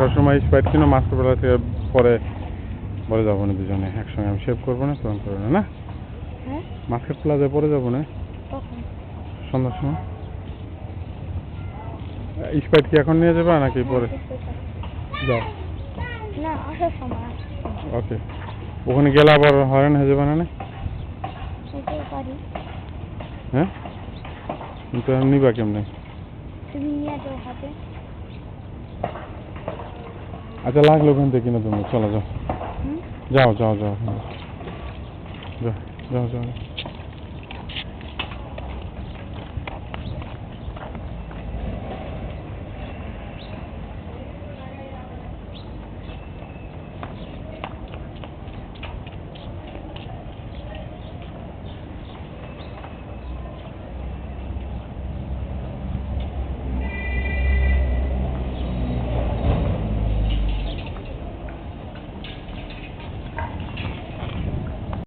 আসার সময় স্প্রাইট কিনো, মাস্টার বেলা থেকে পরে পরে যাবো না দুজনে একসঙ্গে। আমি সেভ করবো না, তখন করবো না। মার্কেট প্লাজায় পরে যাবো না সন্ধ্যার সময়। স্প্রাইট কি এখন নিয়ে যাবে নাকি পরে? যাও না, আসার সময়। ওকে, ওখানে গেলে আবার হয়রান হয়ে যাবে না? হ্যাঁ, কিন্তু নিবা কেমনে? তুমি নিয়ে যাও হাতে। আচ্ছা, লাগলো ওখান থেকে কিনা তুমি, চলো যাও যাও যাও যাও যাও যাও যাও।